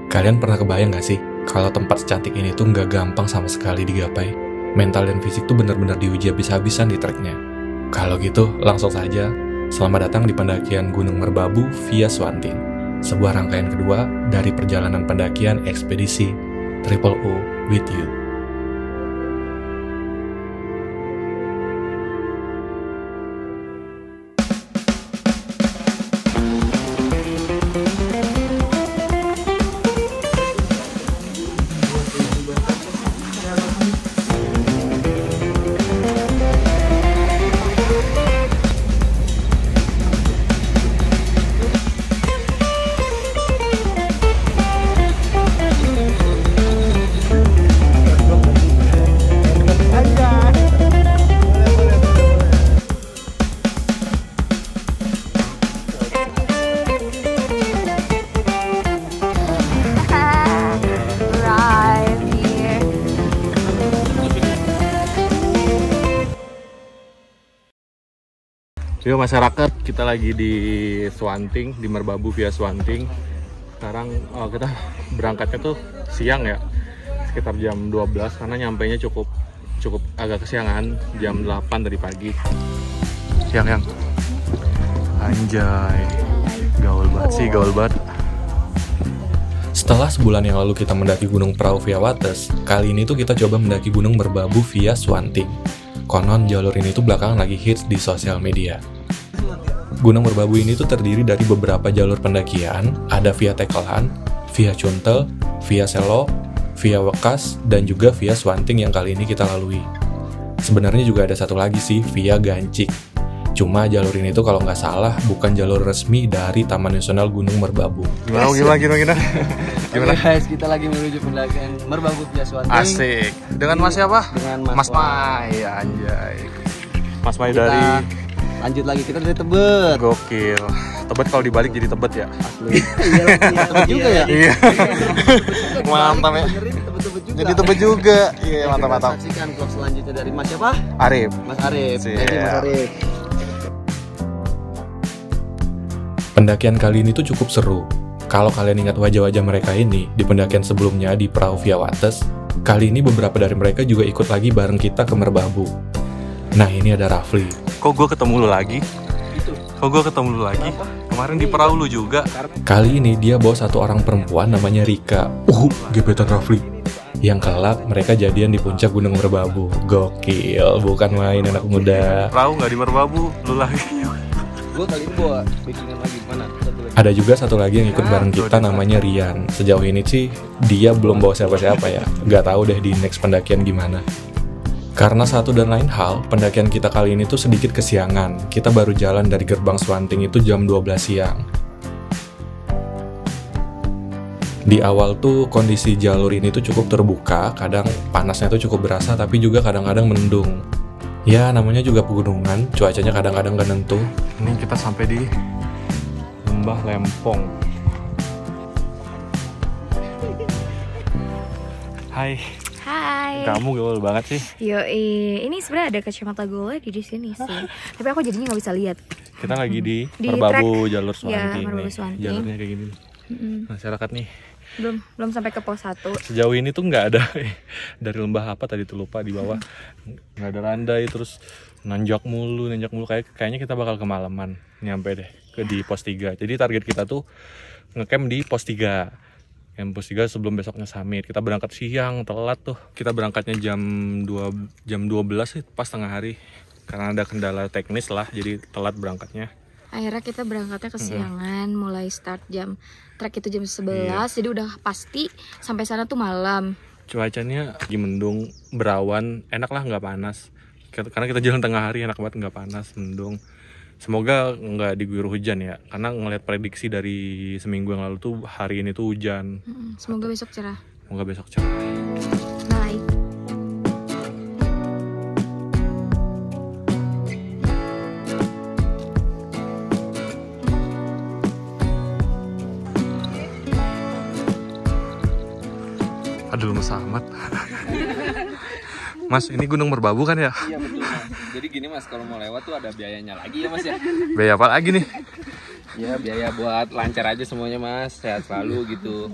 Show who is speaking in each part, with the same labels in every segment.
Speaker 1: Kalian pernah kebayang gak sih kalau tempat secantik ini tuh nggak gampang sama sekali digapai? Mental dan fisik tuh benar-benar diuji habis-habisan di treknya. Kalau gitu, langsung saja, selamat datang di pendakian Gunung Merbabu via Swanting. Sebuah rangkaian kedua dari perjalanan pendakian ekspedisi Triple O with you.
Speaker 2: Yo masyarakat, kita lagi di Swanting, di Merbabu via Swanting. Sekarang kita berangkatnya tuh siang ya, sekitar jam 12 karena nyampainya cukup agak kesiangan, jam 8 dari pagi. Siang. Anjay, gaul banget sih, gaul banget.
Speaker 1: Setelah sebulan yang lalu kita mendaki Gunung Prau via Wates, kali ini tuh kita coba mendaki Gunung Merbabu via Swanting. Konon jalur ini tuh belakangan lagi hits di sosial media. Gunung Merbabu ini tuh terdiri dari beberapa jalur pendakian, ada via Tekelan, via Cuntel, via Selo, via Wekas, dan juga via Swanting yang kali ini kita lalui. Sebenarnya juga ada satu lagi sih, via Gancik. Cuma jalur ini tuh kalau nggak salah bukan jalur resmi dari Taman Nasional Gunung Merbabu.
Speaker 2: Gimana?
Speaker 3: Oke guys, kita lagi menuju pendakian Merbabu via Swanting.
Speaker 2: Asik. Dengan Mas siapa?
Speaker 3: Dengan
Speaker 2: Mas Mai, anjay. Mas Mai dari
Speaker 3: lanjut lagi, kita dari Tebet.
Speaker 2: Gokil. Tebet kalau dibalik jadi Tebet ya?
Speaker 3: Asli. Tebet juga ya?
Speaker 2: Iya. Mantap ya.
Speaker 3: Tebet juga.
Speaker 2: Jadi Tebet juga. Iya, mantap.
Speaker 3: Saksikan vlog selanjutnya dari Mas siapa?
Speaker 2: Arif.
Speaker 3: Mas Arif.
Speaker 2: Siap.
Speaker 3: Thank you, Mas Arif.
Speaker 1: Pendakian kali ini tuh cukup seru. Kalau kalian ingat wajah-wajah mereka ini di pendakian sebelumnya di Prau via Wates, kali ini beberapa dari mereka juga ikut lagi bareng kita ke Merbabu. Nah, ini ada Rafli.
Speaker 2: Kok gue ketemu lu lagi? Kemarin di Prau lu juga.
Speaker 1: Kali ini dia bawa satu orang perempuan namanya Rika. Gebetan Rafli. Yang kelak mereka jadian di puncak Gunung Merbabu. Gokil, bukan main anak muda.
Speaker 2: Prau nggak di Merbabu, lu lagi.
Speaker 3: Gue kali ini bawa bikinan lagi mana?
Speaker 1: Ada juga satu lagi yang ikut bareng kita namanya Rian. Sejauh ini sih dia belum bawa siapa-siapa ya. Gak tahu deh di next pendakian gimana. Karena satu dan lain hal, pendakian kita kali ini tuh sedikit kesiangan. Kita baru jalan dari gerbang Swanting itu jam 12 siang. Di awal tuh kondisi jalur ini tuh cukup terbuka, kadang panasnya tuh cukup berasa tapi juga kadang-kadang mendung. Ya namanya juga pegunungan, cuacanya kadang-kadang gak nentu.
Speaker 2: Ini kita sampai di Lembah Lempong. Hai. Kamu gaul banget sih.
Speaker 4: Yoi, ini sebenarnya ada kacamata gaulnya di sini sih. Tapi aku jadinya nggak bisa lihat.
Speaker 2: Kita lagi di
Speaker 4: track.
Speaker 2: Merbabu jalur Swanting.
Speaker 4: Ya, Merbabu Swanting.
Speaker 2: Jalurnya kayak gini. Masyarakat nih.
Speaker 4: Belum sampai ke pos 1.
Speaker 2: Sejauh ini tuh nggak ada dari lembah apa tadi tuh lupa di bawah. Nggak ada landai, terus nanjak mulu kayaknya kita bakal kemalaman nyampe deh di pos 3. Jadi target kita tuh ngecamp di pos 3. Pos 3 sebelum besoknya summit. Kita berangkat siang, telat tuh. Kita berangkatnya jam 12 sih, pas tengah hari. Karena ada kendala teknis lah, jadi telat berangkatnya.
Speaker 4: Akhirnya kita berangkatnya kesiangan, mulai start trek itu jam 11, jadi udah pasti sampai sana tuh malam.
Speaker 2: Cuacanya lagi mendung, berawan, enak lah nggak panas. Karena kita jalan tengah hari, enak banget nggak panas, mendung. Semoga nggak diguyur hujan ya, karena ngelihat prediksi dari seminggu yang lalu tuh hari ini tuh hujan.
Speaker 4: Semoga besok cerah. Bye.
Speaker 2: Aduh, lemes amat. Mas, ini Gunung Merbabu kan ya?
Speaker 3: Iya betul Mas. Jadi gini Mas, kalau mau lewat tuh ada biayanya lagi ya Mas ya?
Speaker 2: Biaya apa lagi nih?
Speaker 3: Ya biaya buat lancar aja semuanya Mas, sehat selalu gitu.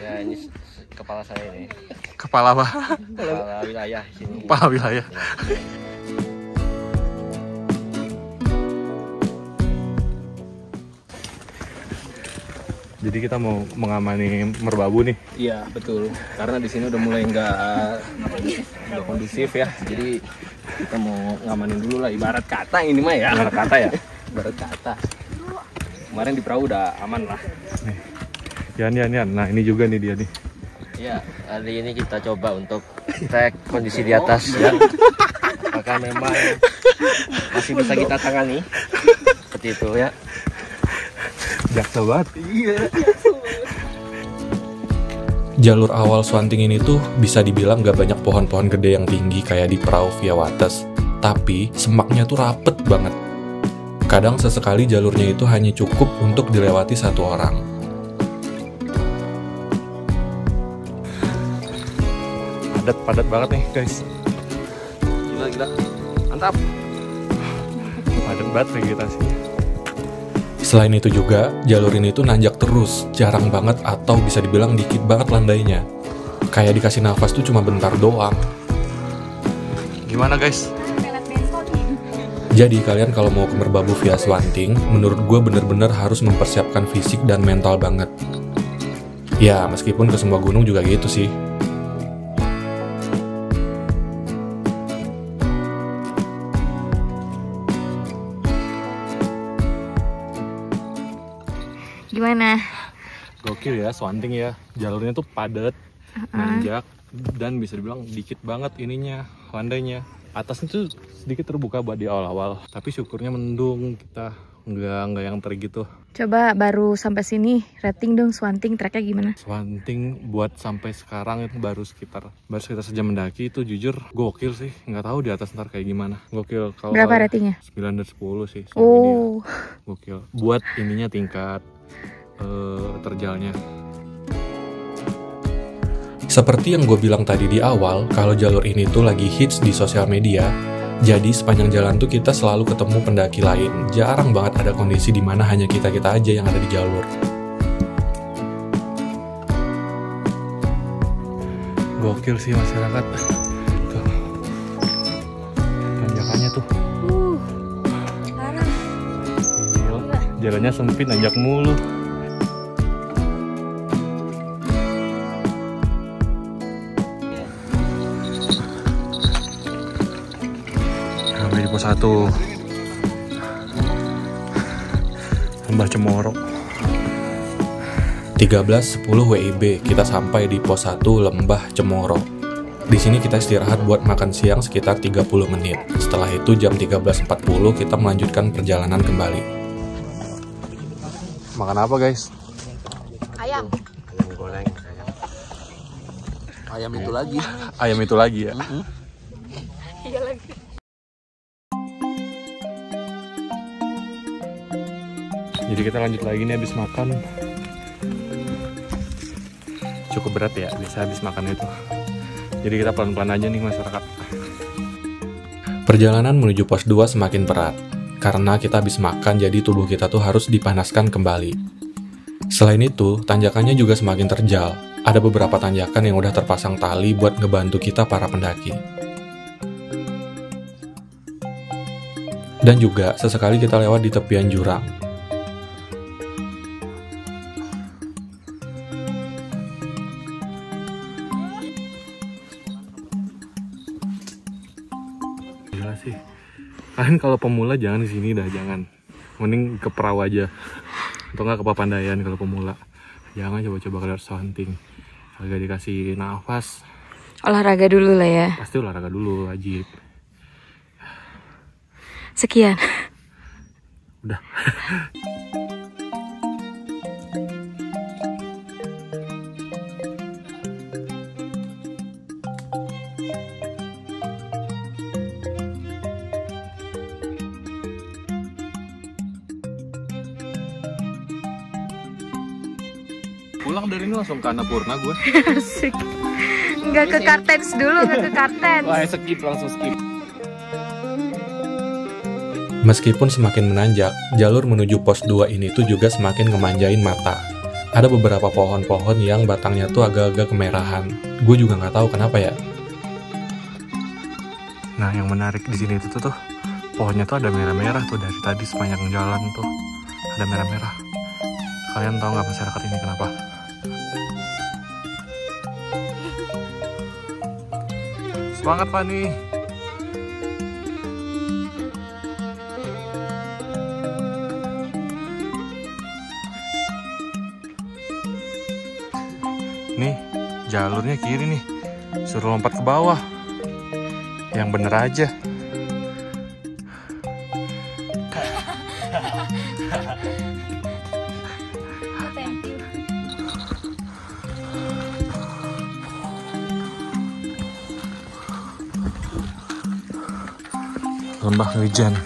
Speaker 3: Ya ini kepala saya nih.
Speaker 2: Kepala apa?
Speaker 3: Kepala wilayah sini.
Speaker 2: Kepala wilayah.
Speaker 3: Ya.
Speaker 2: Jadi kita mau mengamani merbabu nih.
Speaker 3: Iya betul, karena di sini udah mulai nggak kondusif ya. Jadi kita mau ngamanin dulu lah, ibarat kata ini mah ya.
Speaker 2: Ibarat kata ya.
Speaker 3: Ibarat kata. Kemarin di perahu udah aman lah.
Speaker 2: Nih. Yan. Nah ini juga nih dia nih.
Speaker 3: Iya, hari ini kita coba untuk cek kondisi di atas ya. Apakah memang masih bisa kita tangani? Seperti itu ya.
Speaker 2: Jaksel banget.
Speaker 3: Iya.
Speaker 1: Jalur awal Swanting ini tuh bisa dibilang gak banyak pohon-pohon gede yang tinggi kayak di perahu Via Wates, tapi semaknya tuh rapet banget. Kadang sesekali jalurnya itu hanya cukup untuk dilewati satu orang.
Speaker 2: Padat banget nih guys.
Speaker 3: Gila. Mantap.
Speaker 2: Padat banget vegetasinya.
Speaker 1: Selain itu juga, jalur ini tuh nanjak terus, jarang banget atau bisa dibilang dikit banget landainya. Kayak dikasih nafas tuh cuma bentar doang.
Speaker 2: Gimana guys?
Speaker 1: Jadi kalian kalau mau ke Merbabu via Swanting, menurut gue bener-bener harus mempersiapkan fisik dan mental banget. Ya, meskipun ke semua gunung juga gitu sih.
Speaker 4: Gimana?
Speaker 2: Gokil ya, Swanting ya. Jalurnya tuh padat, nanjak, dan bisa dibilang dikit banget ininya, landainya. Atasnya tuh sedikit terbuka buat di awal-awal, tapi syukurnya mendung, kita nggak yang terik gitu.
Speaker 4: Coba baru sampai sini rating dong Swanting treknya gimana?
Speaker 2: Swanting buat sampai sekarang itu baru sekitar sejam mendaki, itu jujur gokil sih. Nggak tahu di atas ntar kayak gimana. Gokil. Kalau
Speaker 4: Berapa ratingnya?
Speaker 2: 9 dari 10 sih.
Speaker 4: Oh.
Speaker 2: Gokil. Buat ininya tingkat terjalnya.
Speaker 1: Seperti yang gue bilang tadi di awal, kalau jalur ini tuh lagi hits di sosial media, jadi sepanjang jalan tuh kita selalu ketemu pendaki lain. Jarang banget ada kondisi di mana hanya kita-kita aja yang ada di jalur.
Speaker 2: Gokil sih masyarakat. Tuh. Tanjakannya tuh. Gila. Jalannya sempit, nanjak mulu. Sampai di pos 1 Lembah Cemoro.
Speaker 1: 13.10 WIB kita sampai di pos 1 Lembah Cemoro. Di sini kita istirahat buat makan siang sekitar 30 menit. Setelah itu jam 13.40 kita melanjutkan perjalanan kembali.
Speaker 2: Makan apa guys?
Speaker 4: Ayam.
Speaker 3: Ayam goreng. Ayam itu lagi.
Speaker 2: Ayam itu lagi ya?
Speaker 4: Iya lagi.
Speaker 2: Jadi kita lanjut lagi nih habis makan. Cukup berat ya bisa habis makan itu. Jadi kita pelan-pelan aja nih masyarakat.
Speaker 1: Perjalanan menuju pos 2 semakin berat. Karena kita habis makan jadi tubuh kita tuh harus dipanaskan kembali. Selain itu, tanjakannya juga semakin terjal. Ada beberapa tanjakan yang udah terpasang tali buat ngebantu kita para pendaki. Dan juga sesekali kita lewat di tepian jurang.
Speaker 2: Gila sih. Kalian kalau pemula jangan di sini dah, jangan. Mending ke perahu aja. Atau nggak ke Papandayan kalau pemula. Jangan coba-coba ke Jalur Swanting. Agak dikasih nafas.
Speaker 4: Olahraga dulu lah ya.
Speaker 2: Pasti olahraga dulu, wajib.
Speaker 4: Sekian.
Speaker 2: Udah. Pulang dari ini langsung ke Annapurna gue.
Speaker 4: Asik. Nggak ke Kartens dulu, nggak ke Kartens.
Speaker 3: Wah, skip langsung skip.
Speaker 1: Meskipun semakin menanjak, jalur menuju pos 2 ini tuh juga semakin ngemanjain mata. Ada beberapa pohon-pohon yang batangnya tuh agak-agak kemerahan. Gue juga nggak tahu kenapa ya.
Speaker 2: Nah, yang menarik di sini itu tuh pohonnya tuh ada merah-merah tuh dari tadi sepanjang jalan tuh ada merah-merah. Kalian tahu nggak masyarakat ini kenapa? Semangat Fani. Nih, jalurnya kiri nih. Suruh lompat ke bawah. Yang bener aja. Lembah hujan.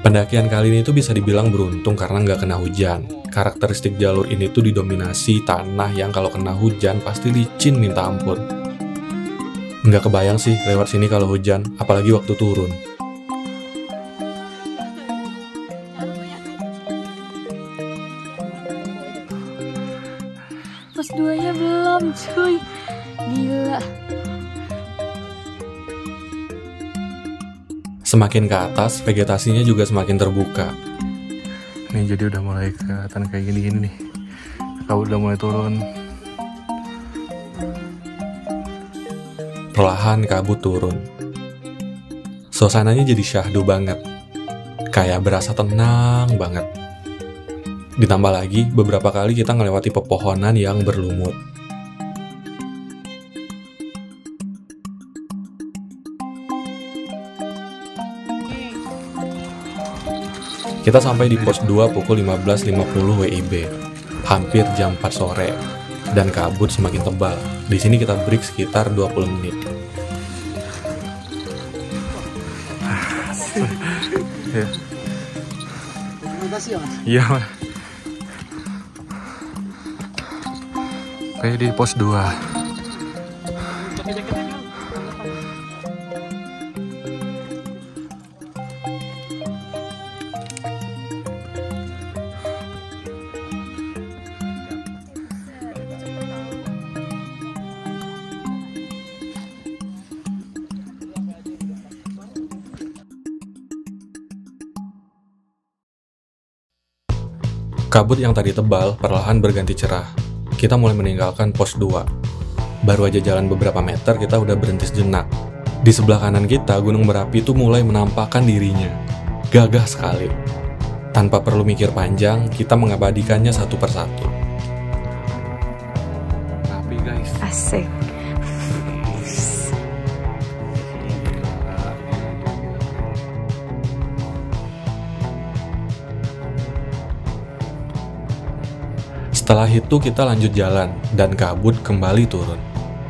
Speaker 1: Pendakian kali ini tuh bisa dibilang beruntung karena nggak kena hujan. Karakteristik jalur ini tuh didominasi tanah yang kalau kena hujan pasti licin minta ampun. Nggak kebayang sih lewat sini kalau hujan, apalagi waktu turun.
Speaker 4: Pos 2-nya belum cuy. Gila.
Speaker 1: Semakin ke atas, vegetasinya juga semakin terbuka.
Speaker 2: Nih jadi udah mulai kelihatan kayak gini-gini nih. Kabut udah mulai turun.
Speaker 1: Perlahan kabut turun. Suasananya jadi syahdu banget. Kayak berasa tenang banget. Ditambah lagi, beberapa kali kita ngelewati pepohonan yang berlumut. Kita sampai di pos 2 pukul 15.50 WIB, hampir jam 4 sore, dan kabut semakin tebal. Di sini kita break sekitar 20 menit.
Speaker 2: Iya, Mas. Kayak di pos 2.
Speaker 1: Kabut yang tadi tebal perlahan berganti cerah. Kita mulai meninggalkan pos 2. Baru aja jalan beberapa meter, kita udah berhenti sejenak. Di sebelah kanan kita, gunung berapi itu mulai menampakkan dirinya. Gagah sekali. Tanpa perlu mikir panjang, kita mengabadikannya satu persatu.
Speaker 2: Rapi guys.
Speaker 4: Asik.
Speaker 1: Setelah itu kita lanjut jalan, dan kabut kembali turun.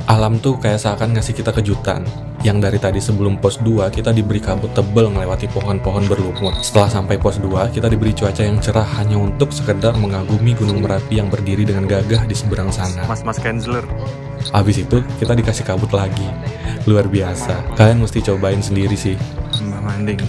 Speaker 1: Alam tuh kayak seakan ngasih kita kejutan. Yang dari tadi sebelum pos 2, kita diberi kabut tebel melewati pohon-pohon berlumut. Setelah sampai pos 2, kita diberi cuaca yang cerah hanya untuk sekedar mengagumi gunung Merapi yang berdiri dengan gagah di seberang sana.
Speaker 2: Mas Kenzler.
Speaker 1: Habis itu, kita dikasih kabut lagi. Luar biasa. Kalian mesti cobain sendiri sih.
Speaker 2: Mbak Manding.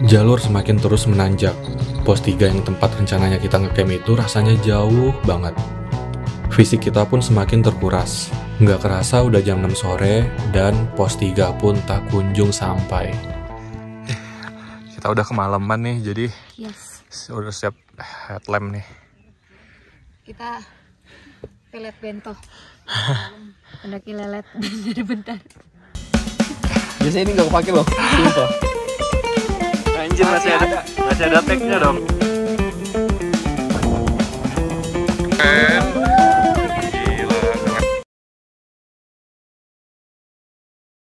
Speaker 1: Jalur semakin terus menanjak. Pos 3 yang tempat rencananya kita ngecamp itu rasanya jauh banget. Fisik kita pun semakin terkuras. Nggak kerasa udah jam 6 sore dan pos 3 pun tak kunjung sampai.
Speaker 2: Kita udah kemalaman nih, jadi
Speaker 4: Yes.
Speaker 2: udah siap headlamp nih.
Speaker 4: Kita pelet bento. Pendaki lelet bentar.
Speaker 3: Biasanya ini nggak kepake loh. Sumpah.
Speaker 2: Anjir masih ada tag-nya dong.